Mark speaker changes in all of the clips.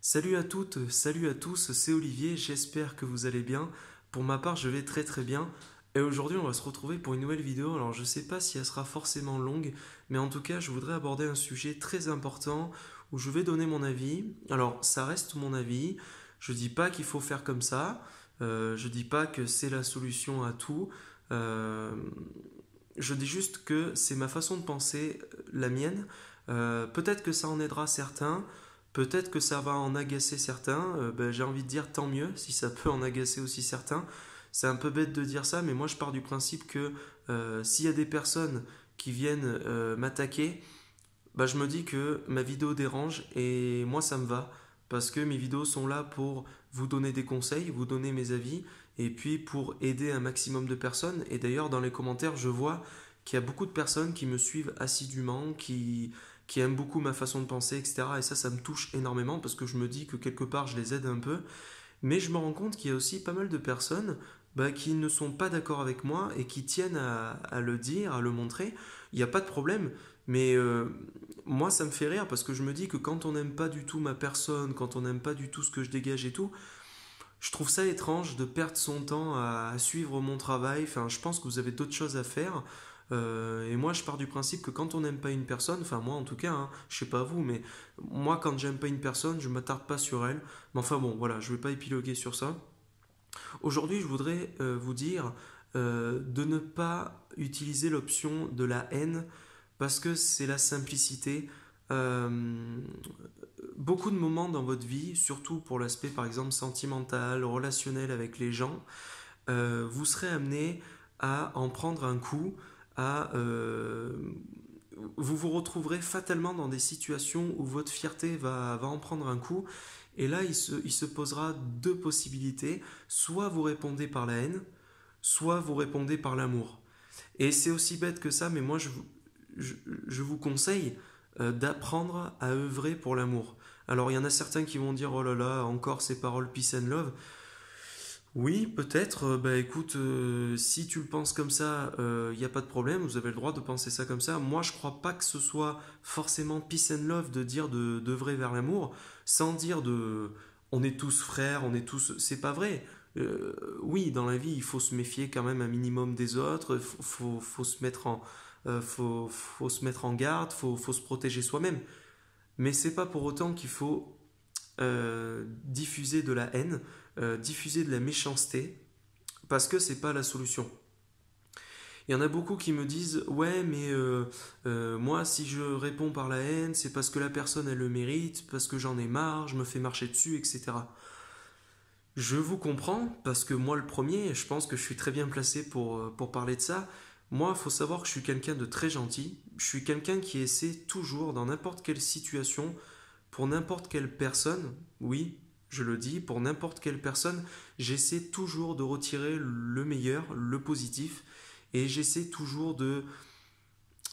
Speaker 1: Salut à toutes, salut à tous, c'est Olivier, j'espère que vous allez bien. Pour ma part, je vais très très bien. Et aujourd'hui, on va se retrouver pour une nouvelle vidéo. Alors, je sais pas si elle sera forcément longue, mais en tout cas, je voudrais aborder un sujet très important où je vais donner mon avis. Alors, ça reste mon avis. Je dis pas qu'il faut faire comme ça. Je dis pas que c'est la solution à tout. Euh, je dis juste que c'est ma façon de penser, la mienne. Peut-être que ça en aidera certains. Peut-être que ça va en agacer certains, ben, j'ai envie de dire tant mieux si ça peut en agacer aussi certains. C'est un peu bête de dire ça, mais moi je pars du principe que s'il y a des personnes qui viennent m'attaquer, bah, je me dis que ma vidéo dérange et moi ça me va. Parce que mes vidéos sont là pour vous donner des conseils, vous donner mes avis, et puis pour aider un maximum de personnes. Et d'ailleurs dans les commentaires je vois qu'il y a beaucoup de personnes qui me suivent assidûment, qui aiment beaucoup ma façon de penser, etc. Et ça me touche énormément parce que je me dis que quelque part je les aide un peu. Mais je me rends compte qu'il y a aussi pas mal de personnes bah, qui ne sont pas d'accord avec moi et qui tiennent à le dire, à le montrer. Il n'y a pas de problème, mais moi ça me fait rire parce que je me dis que quand on n'aime pas du tout ma personne, quand on n'aime pas du tout ce que je dégage et tout, je trouve ça étrange de perdre son temps à suivre mon travail. Enfin, je pense que vous avez d'autres choses à faire. Et moi, je pars du principe que quand on n'aime pas une personne, enfin moi en tout cas, hein, je sais pas vous, mais moi quand j'aime pas une personne, je m'attarde pas sur elle. Mais enfin bon, voilà, je vais pas épiloguer sur ça. Aujourd'hui, je voudrais vous dire de ne pas utiliser l'option de la haine parce que c'est la simplicité. Euh, Beaucoup de moments dans votre vie, surtout pour l'aspect par exemple sentimental, relationnel avec les gens, vous serez amené à en prendre un coup, à vous vous retrouverez fatalement dans des situations où votre fierté va en prendre un coup. Et là, il se posera deux possibilités. Soit vous répondez par la haine, soit vous répondez par l'amour. Et c'est aussi bête que ça, mais moi, je, je vous conseille d'apprendre à œuvrer pour l'amour. Alors, il y en a certains qui vont dire, oh là là, encore ces paroles peace and love. Oui, peut-être. Bah écoute, si tu le penses comme ça, il n'y a pas de problème, vous avez le droit de penser ça comme ça. Moi, je crois pas que ce soit forcément peace and love de dire d'œuvrer vers l'amour, sans dire de on est tous frères, on est tous. C'est pas vrai. Oui, dans la vie, il faut se méfier quand même un minimum des autres, faut se mettre faut se mettre en garde, faut se protéger soi-même. Mais c'est pas pour autant qu'il faut diffuser de la haine, diffuser de la méchanceté, parce que c'est pas la solution. Il y en a beaucoup qui me disent ouais mais moi si je réponds par la haine c'est parce que la personne elle le mérite, parce que j'en ai marre, je me fais marcher dessus, etc. Je vous comprends parce que moi le premier, je pense que je suis très bien placé pour parler de ça. Moi, il faut savoir que je suis quelqu'un de très gentil. Je suis quelqu'un qui essaie toujours, dans n'importe quelle situation, pour n'importe quelle personne, oui, je le dis, pour n'importe quelle personne, j'essaie toujours de retirer le meilleur, le positif, et j'essaie toujours de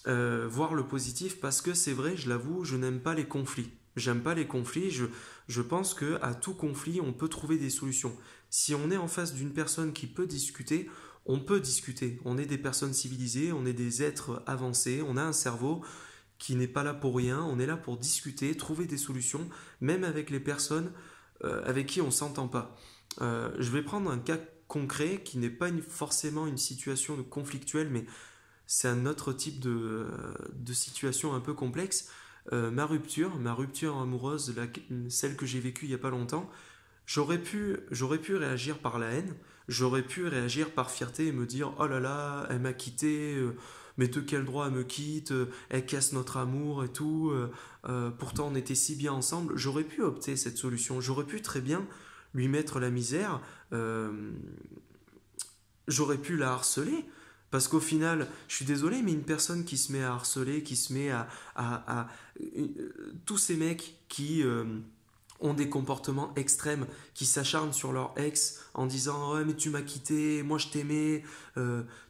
Speaker 1: voir le positif parce que c'est vrai, je l'avoue, je n'aime pas les conflits. J'aime pas les conflits, je pense que à tout conflit, on peut trouver des solutions. Si on est en face d'une personne qui peut discuter, on peut discuter. On est des personnes civilisées, on est des êtres avancés, on a un cerveau, qui n'est pas là pour rien, on est là pour discuter, trouver des solutions, même avec les personnes avec qui on ne s'entend pas. Je vais prendre un cas concret qui n'est pas forcément une situation conflictuelle, mais c'est un autre type de situation un peu complexe. Ma rupture amoureuse, celle que j'ai vécue il n'y a pas longtemps, j'aurais pu réagir par la haine, j'aurais pu réagir par fierté et me dire oh là là, elle m'a quitté, mais de quel droit elle me quitte, elle casse notre amour et tout, pourtant on était si bien ensemble. J'aurais pu opter cette solution, j'aurais pu très bien lui mettre la misère, j'aurais pu la harceler. Parce qu'au final, je suis désolé, mais une personne qui se met à harceler, qui se met tous ces mecs qui ont des comportements extrêmes, qui s'acharnent sur leur ex en disant ouais mais tu m'as quitté, moi je t'aimais,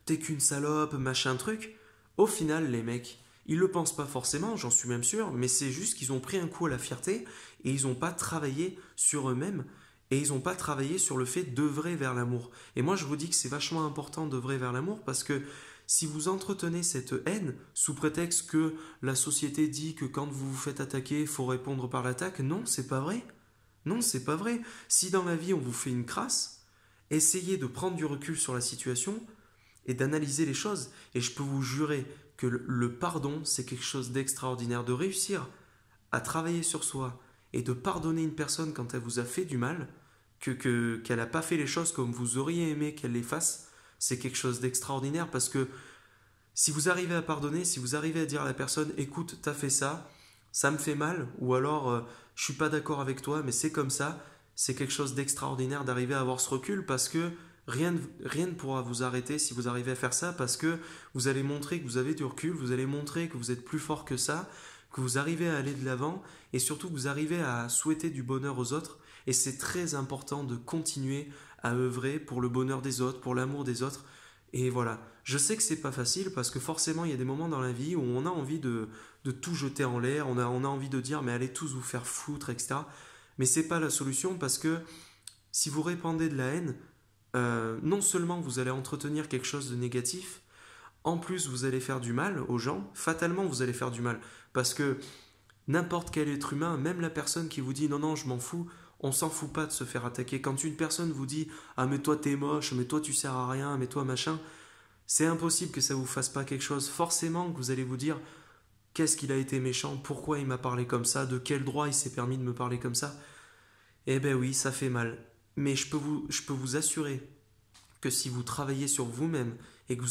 Speaker 1: t'es qu'une salope, machin truc. Au final les mecs, ils le pensent pas forcément, j'en suis même sûr, mais c'est juste qu'ils ont pris un coup à la fierté et ils n'ont pas travaillé sur eux-mêmes et ils n'ont pas travaillé sur le fait d'œuvrer vers l'amour. Et moi je vous dis que c'est vachement important d'œuvrer vers l'amour parce que si vous entretenez cette haine sous prétexte que la société dit que quand vous vous faites attaquer, il faut répondre par l'attaque, non, c'est pas vrai. Non, c'est pas vrai. Si dans la vie on vous fait une crasse, essayez de prendre du recul sur la situation et d'analyser les choses. Et je peux vous jurer que le pardon, c'est quelque chose d'extraordinaire. De réussir à travailler sur soi et de pardonner une personne quand elle vous a fait du mal, qu'elle n'a pas fait les choses comme vous auriez aimé qu'elle les fasse, c'est quelque chose d'extraordinaire parce que si vous arrivez à pardonner, si vous arrivez à dire à la personne, écoute, t'as fait ça me fait mal, ou alors je suis pas d'accord avec toi, mais c'est comme ça, c'est quelque chose d'extraordinaire d'arriver à avoir ce recul parce que rien ne pourra vous arrêter si vous arrivez à faire ça parce que vous allez montrer que vous avez du recul, vous allez montrer que vous êtes plus fort que ça, que vous arrivez à aller de l'avant et surtout que vous arrivez à souhaiter du bonheur aux autres. Et c'est très important de continuer à œuvrer pour le bonheur des autres, pour l'amour des autres. Et voilà, je sais que c'est pas facile parce que forcément il y a des moments dans la vie où on a envie de tout jeter en l'air, on a envie de dire mais allez tous vous faire foutre, etc. Mais c'est pas la solution parce que si vous répandez de la haine, non seulement vous allez entretenir quelque chose de négatif, en plus vous allez faire du mal aux gens, fatalement vous allez faire du mal. Parce que n'importe quel être humain, même la personne qui vous dit non, non, je m'en fous, on s'en fout pas de se faire attaquer. Quand une personne vous dit ah, mais toi t'es moche, mais toi tu sers à rien, mais toi machin, c'est impossible que ça vous fasse pas quelque chose. Forcément que vous allez vous dire qu'est-ce qu'il a été méchant, pourquoi il m'a parlé comme ça, de quel droit il s'est permis de me parler comme ça. Eh ben oui, ça fait mal. Mais je peux vous assurer que si vous travaillez sur vous-même et que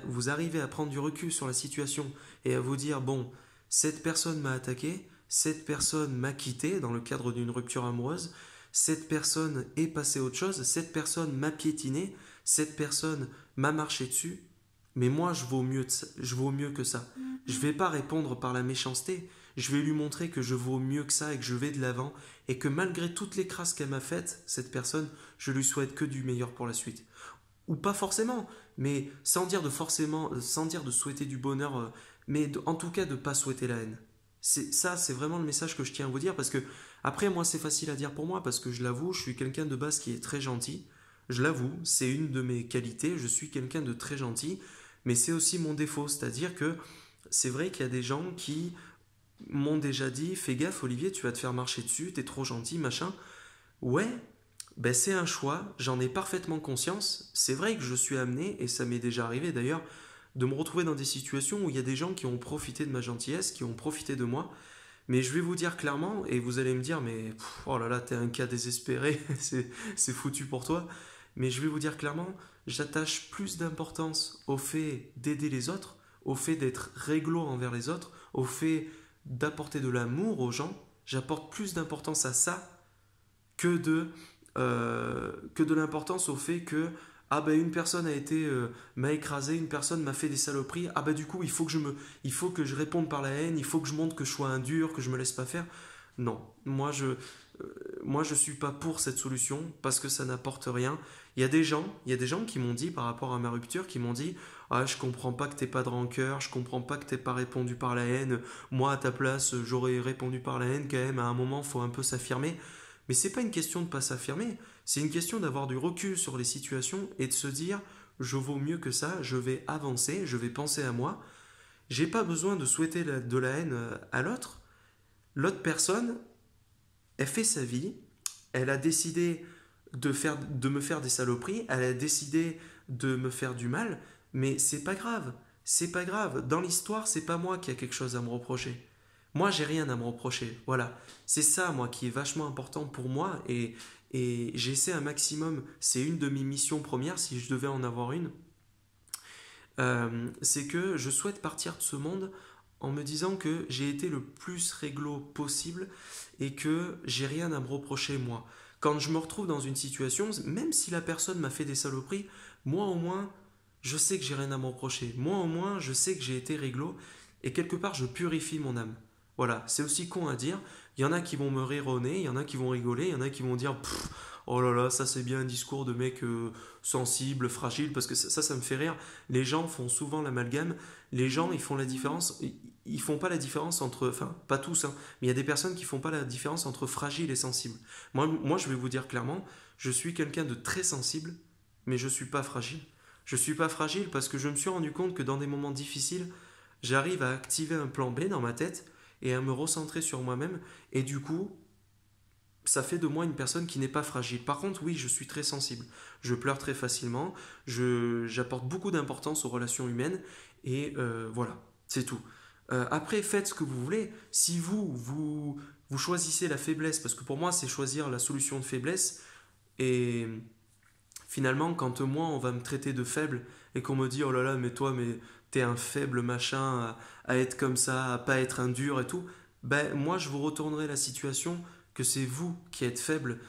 Speaker 1: vous arrivez à prendre du recul sur la situation et à vous dire, bon, cette personne m'a attaqué, cette personne m'a quitté dans le cadre d'une rupture amoureuse, cette personne est passée à autre chose, cette personne m'a piétiné, cette personne m'a marché dessus, mais moi je vaux mieux que ça. Je ne vais pas répondre par la méchanceté, je vais lui montrer que je vaux mieux que ça et que je vais de l'avant et que malgré toutes les crasses qu'elle m'a faites, cette personne, je lui souhaite que du meilleur pour la suite. Ou pas forcément, mais sans dire de souhaiter du bonheur, mais en tout cas de ne pas souhaiter la haine. C'est vraiment le message que je tiens à vous dire parce que après moi c'est facile à dire pour moi parce que je l'avoue, je suis quelqu'un de base qui est très gentil. Je l'avoue, c'est une de mes qualités, je suis quelqu'un de très gentil, mais c'est aussi mon défaut, c'est-à-dire que c'est vrai qu'il y a des gens qui m'ont déjà dit fais gaffe Olivier, tu vas te faire marcher dessus, t'es trop gentil, machin. Ouais, ben c'est un choix, j'en ai parfaitement conscience. C'est vrai que je suis amené, et ça m'est déjà arrivé d'ailleurs, de me retrouver dans des situations où il y a des gens qui ont profité de ma gentillesse, qui ont profité de moi. Mais je vais vous dire clairement, et vous allez me dire, mais oh là là, t'es un cas désespéré, c'est foutu pour toi. Mais je vais vous dire clairement, j'attache plus d'importance au fait d'aider les autres, au fait d'être réglo envers les autres, au fait d'apporter de l'amour aux gens. J'apporte plus d'importance à ça que que de l'importance au fait que ah ben une personne m'a écrasé, une personne m'a fait des saloperies, ah ben du coup il faut que je réponde par la haine, il faut que je montre que je sois un dur, que je me laisse pas faire. Non, moi je suis pas pour cette solution parce que ça n'apporte rien. Il y a des gens qui m'ont dit par rapport à ma rupture, qui m'ont dit ah je comprends pas que t'aies pas de rancœur, je comprends pas que t'aies pas répondu par la haine. Moi à ta place j'aurais répondu par la haine quand même. À un moment faut un peu s'affirmer. Mais c'est pas une question de ne pas s'affirmer, c'est une question d'avoir du recul sur les situations et de se dire je vaux mieux que ça, je vais avancer, je vais penser à moi. J'ai pas besoin de souhaiter de la haine à l'autre. L'autre personne, elle fait sa vie, elle a décidé de me faire des saloperies, elle a décidé de me faire du mal, mais c'est pas grave. C'est pas grave. Dans l'histoire, c'est pas moi qui a quelque chose à me reprocher. Moi, j'ai rien à me reprocher. Voilà. C'est ça, moi, qui est vachement important pour moi et j'essaie un maximum. C'est une de mes missions premières, si je devais en avoir une. C'est que je souhaite partir de ce monde en me disant que j'ai été le plus réglo possible et que j'ai rien à me reprocher moi. Quand je me retrouve dans une situation, même si la personne m'a fait des saloperies, moi au moins, je sais que j'ai rien à me reprocher. Moi au moins, je sais que j'ai été réglo et quelque part, je purifie mon âme. Voilà, c'est aussi con à dire. Il y en a qui vont me rironner, il y en a qui vont rigoler, il y en a qui vont dire oh là là, ça c'est bien un discours de mec sensible, fragile, parce que ça me fait rire. Les gens font souvent l'amalgame. Les gens, ils font la différence. Ils font pas la différence entre. Enfin, pas tous, hein, mais il y a des personnes qui font pas la différence entre fragile et sensible. Moi, je vais vous dire clairement, je suis quelqu'un de très sensible, mais je suis pas fragile. Je suis pas fragile parce que je me suis rendu compte que dans des moments difficiles, j'arrive à activer un plan B dans ma tête et à me recentrer sur moi-même. Et du coup, ça fait de moi une personne qui n'est pas fragile. Par contre, oui, je suis très sensible. Je pleure très facilement. J'apporte beaucoup d'importance aux relations humaines. Et voilà, c'est tout. Après, faites ce que vous voulez. Si vous choisissez la faiblesse, parce que pour moi, c'est choisir la solution de faiblesse. Et finalement, quand moi, on va me traiter de faible et qu'on me dit, oh là là, mais toi, mais t'es un faible machin, à être comme ça, à pas être un dur et tout, ben moi, je vous retournerai la situation que c'est vous qui êtes faible,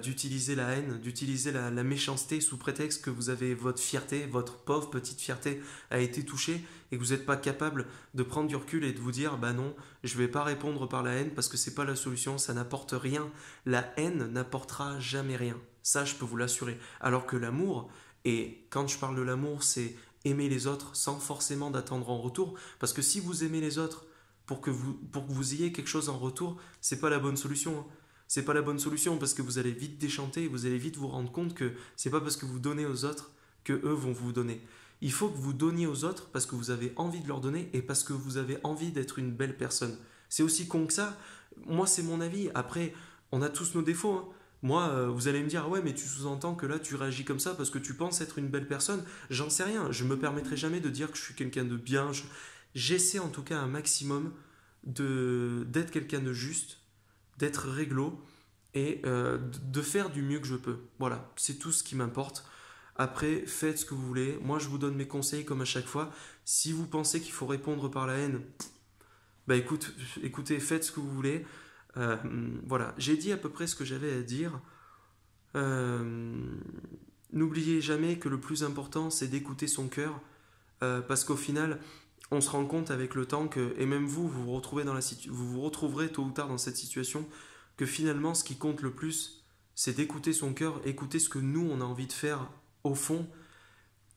Speaker 1: d'utiliser la haine, d'utiliser la méchanceté sous prétexte que vous avez votre fierté, votre pauvre petite fierté a été touchée et que vous n'êtes pas capable de prendre du recul et de vous dire, bah non, je vais pas répondre par la haine parce que c'est pas la solution, ça n'apporte rien. La haine n'apportera jamais rien. Ça, je peux vous l'assurer. Alors que l'amour, et quand je parle de l'amour, c'est aimer les autres sans forcément d'attendre en retour. Parce que si vous aimez les autres pour que vous ayez quelque chose en retour, c'est pas la bonne solution, hein. C'est pas la bonne solution parce que vous allez vite déchanter et vous allez vite vous rendre compte que c'est pas parce que vous donnez aux autres que eux vont vous donner. Il faut que vous donniez aux autres parce que vous avez envie de leur donner et parce que vous avez envie d'être une belle personne. C'est aussi con que ça. Moi, c'est mon avis. Après, on a tous nos défauts, hein. Moi, vous allez me dire, ouais, mais tu sous-entends que là, tu réagis comme ça parce que tu penses être une belle personne. J'en sais rien. Je me permettrai jamais de dire que je suis quelqu'un de bien. J'essaie en tout cas un maximum d'être quelqu'un de juste, d'être réglo et de faire du mieux que je peux. Voilà, c'est tout ce qui m'importe. Après, faites ce que vous voulez. Moi, je vous donne mes conseils comme à chaque fois. Si vous pensez qu'il faut répondre par la haine, bah écoutez, faites ce que vous voulez. Euh, voilà, j'ai dit à peu près ce que j'avais à dire. Euh, N'oubliez jamais que le plus important, c'est d'écouter son cœur, parce qu'au final, on se rend compte avec le temps que, et même vous, vous vous retrouverez tôt ou tard dans cette situation, que finalement, ce qui compte le plus, c'est d'écouter son cœur, écouter ce que nous, on a envie de faire au fond,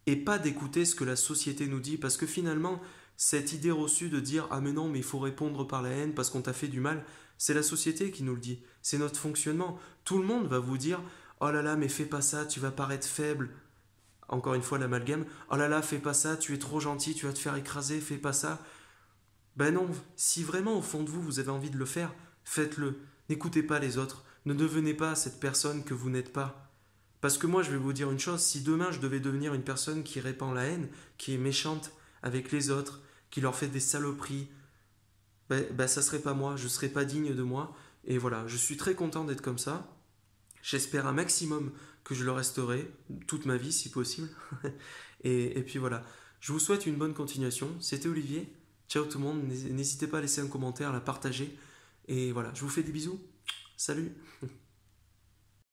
Speaker 1: et pas d'écouter ce que la société nous dit, parce que finalement, cette idée reçue de dire ah mais non, mais il faut répondre par la haine parce qu'on t'a fait du mal, c'est la société qui nous le dit, c'est notre fonctionnement. Tout le monde va vous dire oh là là, mais fais pas ça, tu vas paraître faible. Encore une fois, l'amalgame. Oh là là, fais pas ça, tu es trop gentil, tu vas te faire écraser, fais pas ça. Ben non, si vraiment au fond de vous, vous avez envie de le faire, faites-le. N'écoutez pas les autres. Ne devenez pas cette personne que vous n'êtes pas. Parce que moi, je vais vous dire une chose, si demain je devais devenir une personne qui répand la haine, qui est méchante avec les autres, qui leur fait des saloperies, ben ça serait pas moi, je serais pas digne de moi. Et voilà, je suis très content d'être comme ça. J'espère un maximum que je le resterai toute ma vie si possible. Et puis voilà, je vous souhaite une bonne continuation. C'était Olivier. Ciao tout le monde, n'hésitez pas à laisser un commentaire, à la partager. Et voilà, je vous fais des bisous. Salut